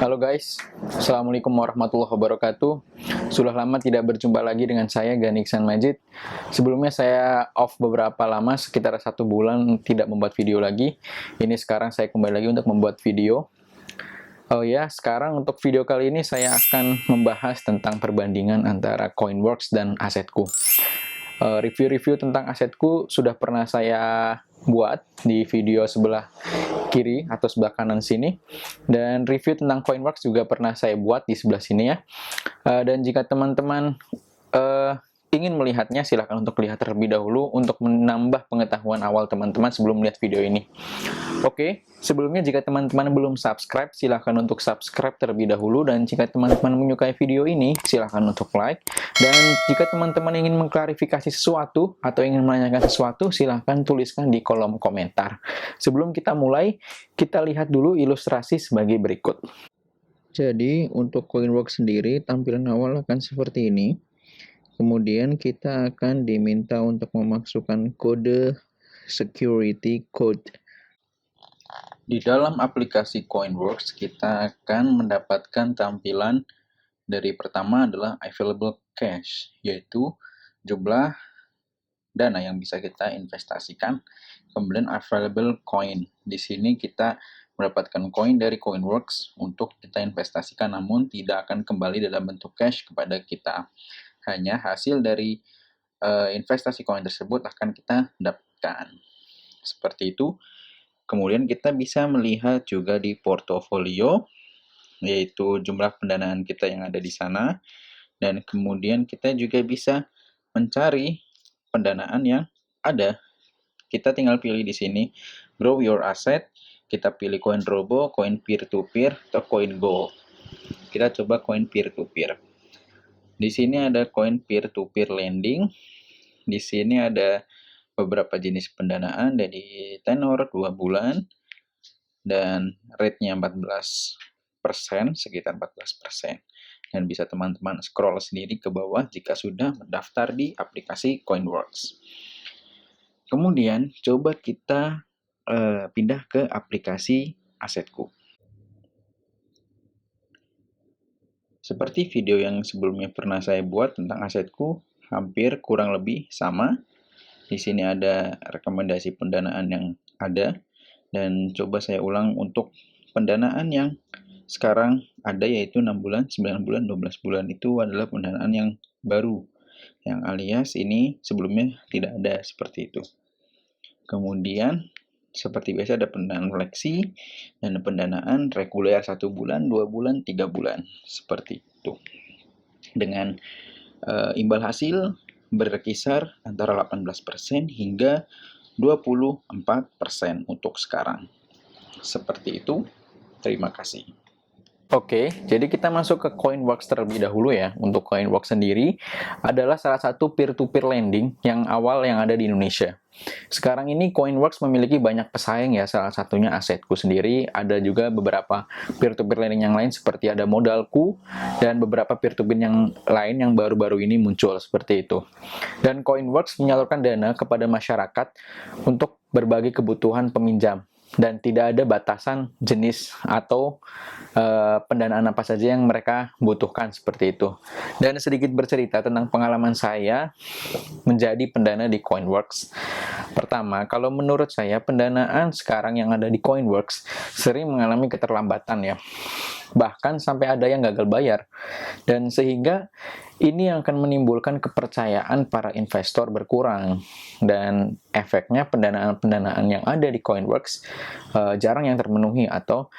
Halo guys, Assalamualaikum warahmatullahi wabarakatuh. Sudah lama tidak berjumpa lagi dengan saya, Gani Iksan Majid. Sebelumnya saya off beberapa lama, sekitar 1 bulan tidak membuat video lagi. Ini sekarang saya kembali lagi untuk membuat video. Oh ya, sekarang untuk video kali ini saya akan membahas tentang perbandingan antara Coinworks dan asetku. Review-review tentang asetku sudah pernah saya buat di video sebelah kiri atau sebelah kanan sini, dan review tentang Coinworks juga pernah saya buat di sebelah sini ya. Dan jika teman-teman ingin melihatnya, silahkan untuk lihat terlebih dahulu untuk menambah pengetahuan awal teman-teman sebelum melihat video ini. Oke, sebelumnya jika teman-teman belum subscribe, silahkan untuk subscribe terlebih dahulu, dan jika teman-teman menyukai video ini, silahkan untuk like. Dan jika teman-teman ingin mengklarifikasi sesuatu atau ingin menanyakan sesuatu, silahkan tuliskan di kolom komentar. Sebelum kita mulai, kita lihat dulu ilustrasi sebagai berikut. Jadi, untuk Coinworks sendiri, tampilan awal akan seperti ini. Kemudian kita akan diminta untuk memasukkan kode security code. Di dalam aplikasi Coinworks, kita akan mendapatkan tampilan dari pertama adalah available cash, yaitu jumlah dana yang bisa kita investasikan. Kemudian available coin, di sini kita mendapatkan koin dari Coinworks untuk kita investasikan, namun tidak akan kembali dalam bentuk cash kepada kita. Hanya hasil dari investasi koin tersebut akan kita dapatkan. Seperti itu. Kemudian kita bisa melihat juga di portofolio, yaitu jumlah pendanaan kita yang ada di sana. Dan kemudian kita juga bisa mencari pendanaan yang ada. Kita tinggal pilih di sini, grow your asset. Kita pilih koin Robo, koin peer-to-peer, atau koin Gold. Kita coba koin peer-to-peer. Di sini ada koin peer-to-peer lending. Di sini ada beberapa jenis pendanaan dari tenor 2 bulan dan rate-nya 14%, sekitar 14%. Dan bisa teman-teman scroll sendiri ke bawah jika sudah mendaftar di aplikasi Coinworks. Kemudian coba kita pindah ke aplikasi asetku. Seperti video yang sebelumnya pernah saya buat tentang asetku, hampir kurang lebih sama. Di sini ada rekomendasi pendanaan yang ada, dan coba saya ulang untuk pendanaan yang sekarang ada, yaitu 6 bulan, 9 bulan, 12 bulan. Itu adalah pendanaan yang baru, yang alias ini sebelumnya tidak ada seperti itu. Kemudian seperti biasa ada pendanaan fleksi dan pendanaan reguler 1 bulan, 2 bulan, 3 bulan. Seperti itu. Dengan imbal hasil berkisar antara 18% hingga 24% untuk sekarang. Seperti itu. Terima kasih. Oke, jadi kita masuk ke Coinworks terlebih dahulu ya. Untuk Coinworks sendiri adalah salah satu peer-to-peer lending yang awal yang ada di Indonesia. Sekarang ini Coinworks memiliki banyak pesaing ya, salah satunya asetku sendiri. Ada juga beberapa peer-to-peer lending yang lain seperti ada modalku dan beberapa peer-to-peer yang lain yang baru-baru ini muncul seperti itu. Dan Coinworks menyalurkan dana kepada masyarakat untuk berbagai kebutuhan peminjam. Dan tidak ada batasan jenis atau pendanaan apa saja yang mereka butuhkan seperti itu. Dan sedikit bercerita tentang pengalaman saya menjadi pendana di Coinworks. Pertama, kalau menurut saya pendanaan sekarang yang ada di Coinworks sering mengalami keterlambatan ya. Bahkan sampai ada yang gagal bayar. Dan sehingga ini yang akan menimbulkan kepercayaan para investor berkurang. Dan efeknya pendanaan-pendanaan yang ada di Coinworks jarang yang terpenuhi atau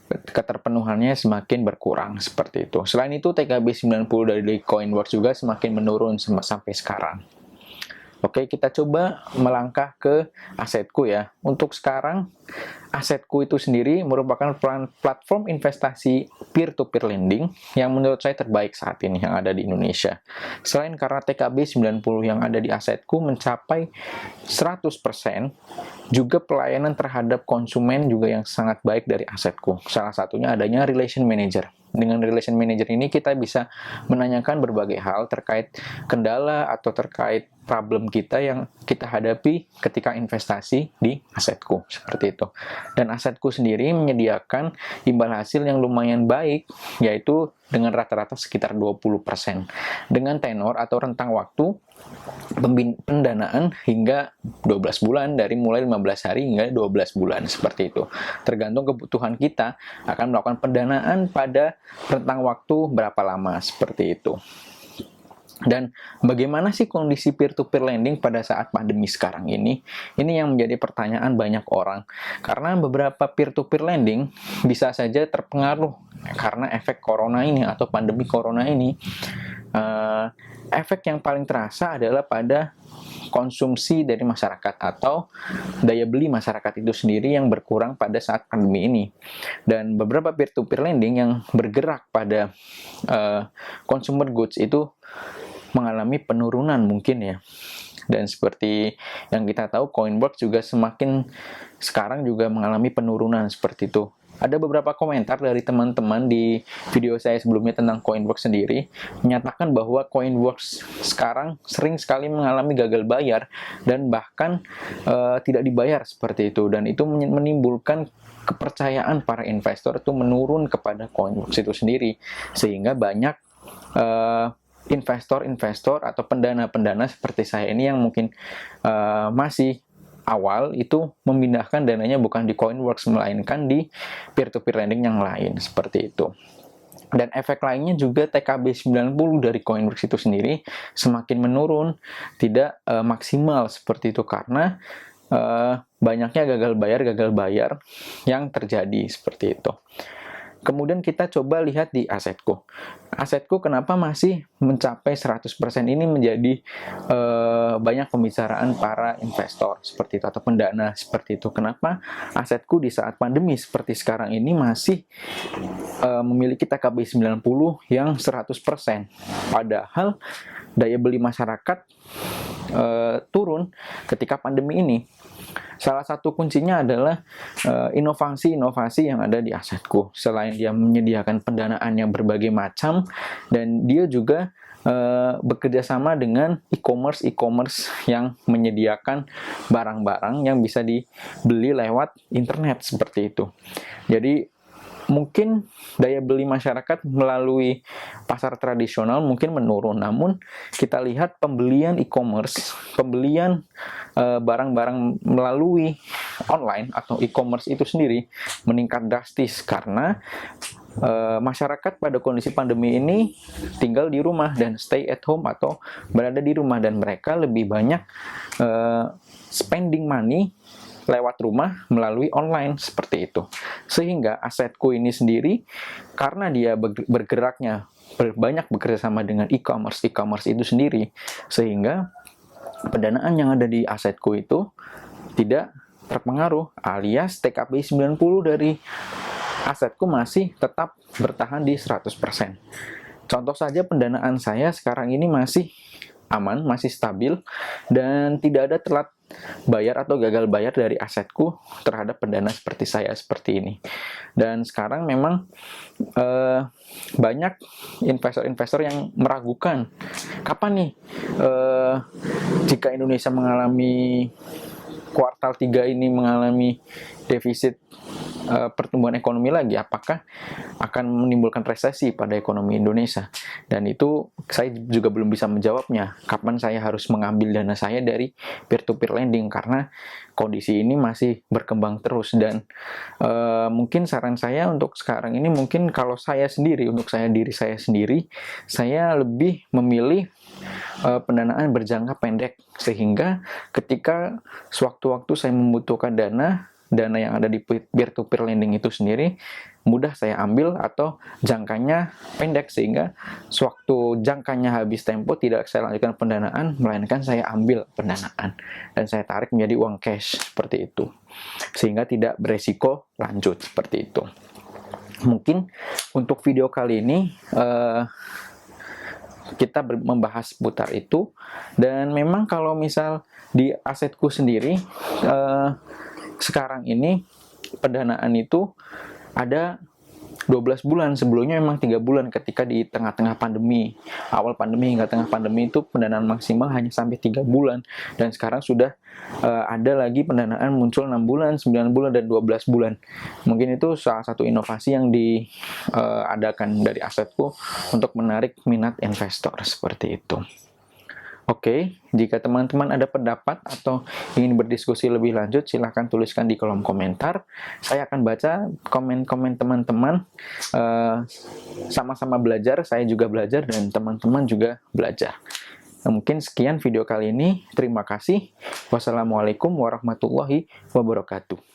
keterpenuhannya semakin berkurang seperti itu. Selain itu, TKB 90 dari Coinworks juga semakin menurun sampai sekarang. Oke, kita coba melangkah ke asetku ya. Untuk sekarang, asetku itu sendiri merupakan platform investasi peer-to-peer lending yang menurut saya terbaik saat ini yang ada di Indonesia. Selain karena TKB 90 yang ada di asetku mencapai 100%, juga pelayanan terhadap konsumen juga yang sangat baik dari asetku. Salah satunya adanya Relation Manager. Dengan Relation Manager ini kita bisa menanyakan berbagai hal terkait kendala atau terkait problem kita yang kita hadapi ketika investasi di asetku, seperti itu. Dan asetku sendiri menyediakan imbal hasil yang lumayan baik, yaitu dengan rata-rata sekitar 20%, dengan tenor atau rentang waktu pendanaan hingga 12 bulan, dari mulai 15 hari hingga 12 bulan, seperti itu. Tergantung kebutuhan kita akan melakukan pendanaan pada rentang waktu berapa lama, seperti itu. Dan bagaimana sih kondisi peer-to-peer lending pada saat pandemi sekarang ini? Ini yang menjadi pertanyaan banyak orang. Karena beberapa peer-to-peer lending bisa saja terpengaruh karena efek corona ini atau pandemi corona ini. Efek yang paling terasa adalah pada konsumsi dari masyarakat atau daya beli masyarakat itu sendiri yang berkurang pada saat pandemi ini. Dan beberapa peer-to-peer lending yang bergerak pada consumer goods itu mengalami penurunan mungkin ya. Dan seperti yang kita tahu, Coinworks juga sekarang juga mengalami penurunan seperti itu. Ada beberapa komentar dari teman-teman di video saya sebelumnya tentang Coinworks sendiri menyatakan bahwa Coinworks sekarang sering sekali mengalami gagal bayar dan bahkan tidak dibayar seperti itu, dan itu menimbulkan kepercayaan para investor itu menurun kepada Coinworks itu sendiri, sehingga banyak investor-investor atau pendana-pendana seperti saya ini yang mungkin masih awal itu memindahkan dananya bukan di Coinworks melainkan di peer-to-peer lending yang lain, seperti itu. Dan efek lainnya juga TKB 90 dari Coinworks itu sendiri semakin menurun, tidak maksimal seperti itu karena banyaknya gagal bayar yang terjadi, seperti itu. Kemudian kita coba lihat di asetku. Asetku kenapa masih mencapai 100% ini menjadi banyak pembicaraan para investor seperti itu atau pendana seperti itu. Kenapa asetku di saat pandemi seperti sekarang ini masih memiliki TKB 90 yang 100%. Padahal daya beli masyarakat turun ketika pandemi ini. Salah satu kuncinya adalah inovasi-inovasi yang ada di asetku. Selain dia menyediakan pendanaan yang berbagai macam, dan dia juga bekerja sama dengan e-commerce yang menyediakan barang-barang yang bisa dibeli lewat internet seperti itu. Jadi mungkin daya beli masyarakat melalui pasar tradisional mungkin menurun, namun kita lihat pembelian e-commerce, pembelian barang-barang melalui online atau e-commerce itu sendiri meningkat drastis karena masyarakat pada kondisi pandemi ini tinggal di rumah dan stay at home atau berada di rumah, dan mereka lebih banyak spending money lewat rumah melalui online seperti itu. Sehingga asetku ini sendiri karena dia bergeraknya banyak bekerja sama dengan e-commerce itu sendiri, sehingga pendanaan yang ada di asetku itu tidak terpengaruh, alias TKB 90 dari asetku masih tetap bertahan di 100%. Contoh saja pendanaan saya sekarang ini masih aman, masih stabil, dan tidak ada telat bayar atau gagal bayar dari asetku terhadap pendana seperti saya seperti ini. Dan sekarang memang banyak investor-investor yang meragukan kapan nih jika Indonesia mengalami kuartal 3 ini mengalami defisit pertumbuhan ekonomi lagi, apakah akan menimbulkan resesi pada ekonomi Indonesia? Dan itu saya juga belum bisa menjawabnya, kapan saya harus mengambil dana saya dari peer-to-peer lending, karena kondisi ini masih berkembang terus. Dan mungkin saran saya untuk sekarang ini, mungkin kalau saya sendiri, untuk diri saya sendiri, saya lebih memilih pendanaan berjangka pendek, sehingga ketika sewaktu-waktu saya membutuhkan dana yang ada di peer-to-peer lending itu sendiri mudah saya ambil, atau jangkanya pendek, sehingga sewaktu jangkanya habis tempo tidak saya lanjutkan pendanaan, melainkan saya ambil pendanaan dan saya tarik menjadi uang cash seperti itu, sehingga tidak beresiko lanjut seperti itu. Mungkin untuk video kali ini kita membahas seputar itu. Dan memang kalau misal di asetku sendiri sekarang ini pendanaan itu ada 12 bulan, sebelumnya memang 3 bulan ketika di tengah-tengah pandemi. Awal pandemi hingga tengah pandemi itu pendanaan maksimal hanya sampai 3 bulan. Dan sekarang sudah ada lagi pendanaan muncul 6 bulan, 9 bulan, dan 12 bulan. Mungkin itu salah satu inovasi yang diadakan dari Asetpo untuk menarik minat investor seperti itu. Oke, jika teman-teman ada pendapat atau ingin berdiskusi lebih lanjut, silahkan tuliskan di kolom komentar. Saya akan baca komen-komen teman-teman. Sama-sama belajar, saya juga belajar, dan teman-teman juga belajar. Nah, mungkin sekian video kali ini. Terima kasih. Wassalamualaikum warahmatullahi wabarakatuh.